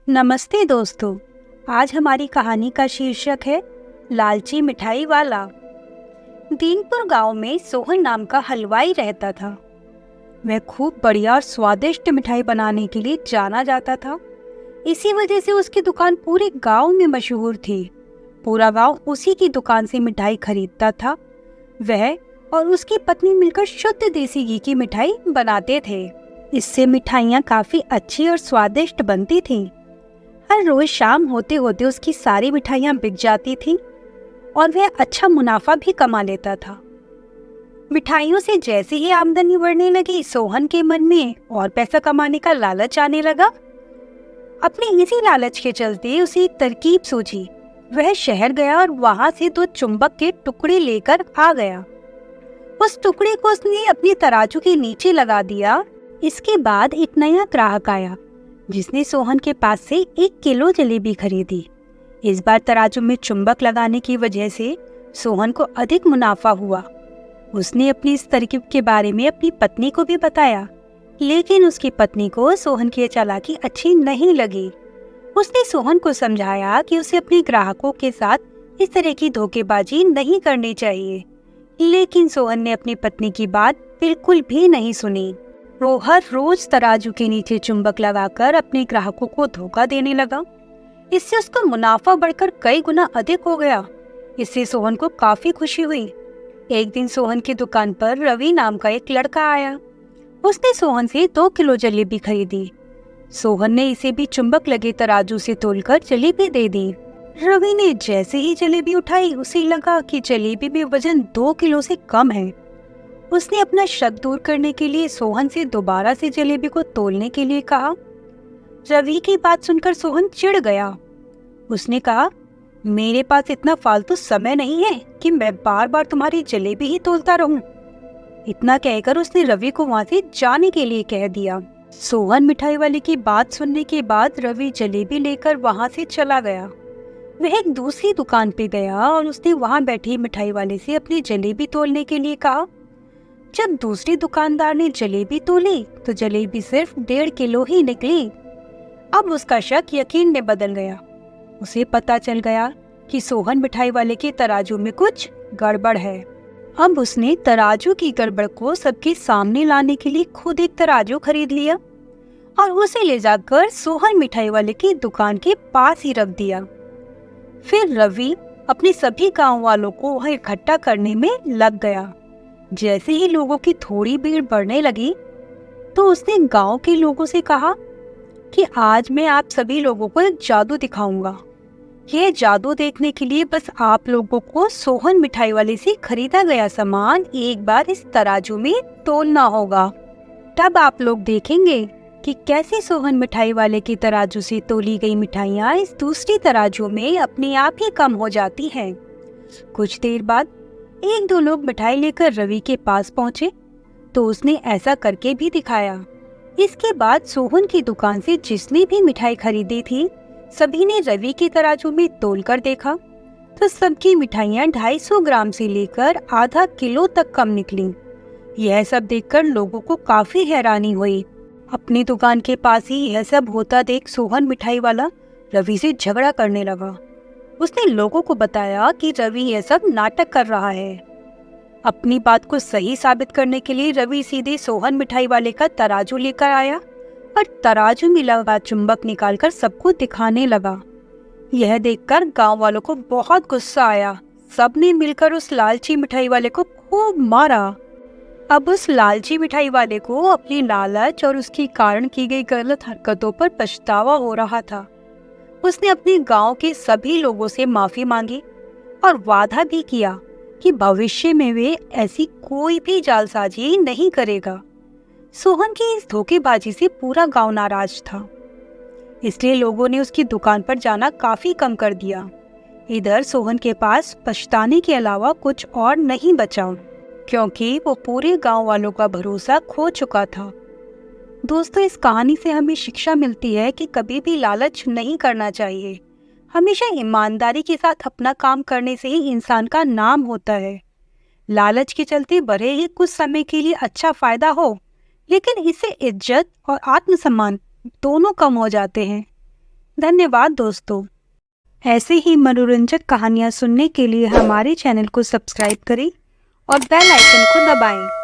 नमस्ते दोस्तों। आज हमारी कहानी का शीर्षक है लालची मिठाई वाला। दीनपुर गांव में सोहन नाम का हलवाई रहता था। वह खूब बढ़िया और स्वादिष्ट मिठाई बनाने के लिए जाना जाता था। इसी वजह से उसकी दुकान पूरे गांव में मशहूर थी। पूरा गांव उसी की दुकान से मिठाई खरीदता था। वह और उसकी पत्नी मिलकर शुद्ध देसी घी की मिठाई बनाते थे। इससे मिठाइयाँ काफी अच्छी और स्वादिष्ट बनती थीं। हर रोज शाम होते होते उसकी सारी मिठाइयाँ बिक जाती थीं और वह अच्छा मुनाफा भी कमा लेता था। मिठाइयों से जैसे ही आमदनी बढ़ने लगी, सोहन के मन में और पैसा कमाने का लालच आने लगा। अपने इसी लालच के चलते उसे एक तरकीब सूझी। वह शहर गया और वहां से 2 चुंबक के टुकड़े लेकर आ गया। उस टुकड़े को उसने अपनी तराजू के नीचे लगा दिया। इसके बाद एक नया ग्राहक आया जिसने सोहन के पास से 1 किलो जलेबी खरीदी। इस बार तराजू में चुंबक लगाने की वजह से सोहन को अधिक मुनाफा हुआ। उसने अपनी इस तरकीब के बारे में अपनी पत्नी को भी बताया, लेकिन उसकी पत्नी को सोहन की चालाकी अच्छी नहीं लगी। उसने सोहन को समझाया कि उसे अपने ग्राहकों के साथ इस तरह की धोखेबाजी नहीं करनी चाहिए, लेकिन सोहन ने अपनी पत्नी की बात बिल्कुल भी नहीं सुनी। वो हर रोज तराजू के नीचे चुंबक लगाकर अपने ग्राहकों को धोखा देने लगा। इससे उसका मुनाफा बढ़कर कई गुना अधिक हो गया। इससे सोहन को काफी खुशी हुई। एक दिन सोहन की दुकान पर रवि नाम का एक लड़का आया। उसने सोहन से 2 किलो जलेबी खरीदी। सोहन ने इसे भी चुंबक लगे तराजू से तोलकर जलेबी दे दी। रवि ने जैसे ही जलेबी उठाई, उसे लगा कि जलेबी में वजन 2 किलो से कम है। उसने अपना शक दूर करने के लिए सोहन से दोबारा से जलेबी को तोलने के लिए कहा। रवि की बात सुनकर सोहन चिढ़ गया। उसने कहा, मेरे पास इतना फालतू समय नहीं है कि मैं बार बार तुम्हारी जलेबी ही तोलता रहूं। इतना कहकर उसने रवि को वहां से जाने के लिए कह दिया। सोहन मिठाई वाले की बात सुनने के बाद रवि जलेबी लेकर वहां से चला गया। वह एक दूसरी दुकान पे गया और उसने वहां बैठे मिठाई वाले से अपनी जलेबी तोलने के लिए कहा। जब दूसरी दुकानदार ने जलेबी तोली तो जलेबी सिर्फ 1.5 किलो ही निकली। अब उसका शक यकीन में बदल गया। उसे पता चल गया कि सोहन मिठाई वाले के तराजू में कुछ गड़बड़ है। अब उसने तराजू की गड़बड़ को सबके सामने लाने के लिए खुद एक तराजू खरीद लिया और उसे ले जाकर सोहन मिठाई वाले की दुकान के पास ही रख दिया। फिर रवि अपने सभी गांव वालों को वहां इकट्ठा करने में लग गया। जैसे ही लोगों की थोड़ी भीड़ बढ़ने लगी तो उसने गांव के लोगों से कहा कि आज मैं आप सभी लोगों को एक जादू दिखाऊंगा। यह जादू देखने के लिए बस आप लोगों को सोहन मिठाई वाले से खरीदा गया सामान एक बार इस तराजू में तोलना होगा। तब आप लोग देखेंगे कि कैसे सोहन मिठाई वाले की तराजू से तोली गई मिठाइयाँ इस दूसरी तराजू में अपने आप ही कम हो जाती हैं। कुछ देर बाद 1-2 लोग मिठाई लेकर रवि के पास पहुंचे तो उसने ऐसा करके भी दिखाया। इसके बाद सोहन की दुकान से जिसने भी मिठाई खरीदी थी, सभी ने रवि के तराजू में तोलकर देखा तो सबकी मिठाइयाँ 250 ग्राम से लेकर आधा किलो तक कम निकली। यह सब देखकर लोगों को काफी हैरानी हुई। अपनी दुकान के पास ही यह सब होता देख सोहन मिठाई वाला रवि से झगड़ा करने लगा। उसने लोगों को बताया कि रवि यह सब नाटक कर रहा है। अपनी बात को सही साबित करने के लिए रवि सीधे सोहन मिठाई वाले का तराजू लेकर आया और तराजू में लगा चुंबक निकालकर सबको दिखाने लगा। यह देखकर गांव वालों को बहुत गुस्सा आया। सबने मिलकर उस लालची मिठाई वाले को खूब मारा। अब उस लालची मिठाई वाले को अपनी लालच और उसके कारण की गई गलत हरकतों पर पछतावा हो रहा था। उसने अपने गांव के सभी लोगों से माफी मांगी और वादा भी किया कि भविष्य में वे ऐसी कोई भी जालसाजी नहीं करेगा। सोहन की इस धोखेबाजी से पूरा गांव नाराज था, इसलिए लोगों ने उसकी दुकान पर जाना काफी कम कर दिया। इधर सोहन के पास पछताने के अलावा कुछ और नहीं बचा, क्योंकि वो पूरे गांव वालों का भरोसा खो चुका था। दोस्तों, इस कहानी से हमें शिक्षा मिलती है कि कभी भी लालच नहीं करना चाहिए। हमेशा ईमानदारी के साथ अपना काम करने से ही इंसान का नाम होता है। लालच के चलते भले ही कुछ समय के लिए अच्छा फायदा हो, लेकिन इससे इज्जत और आत्मसम्मान दोनों कम हो जाते हैं। धन्यवाद दोस्तों। ऐसे ही मनोरंजक कहानियाँ सुनने के लिए हमारे चैनल को सब्सक्राइब करें और बेल आइकन को दबाएं।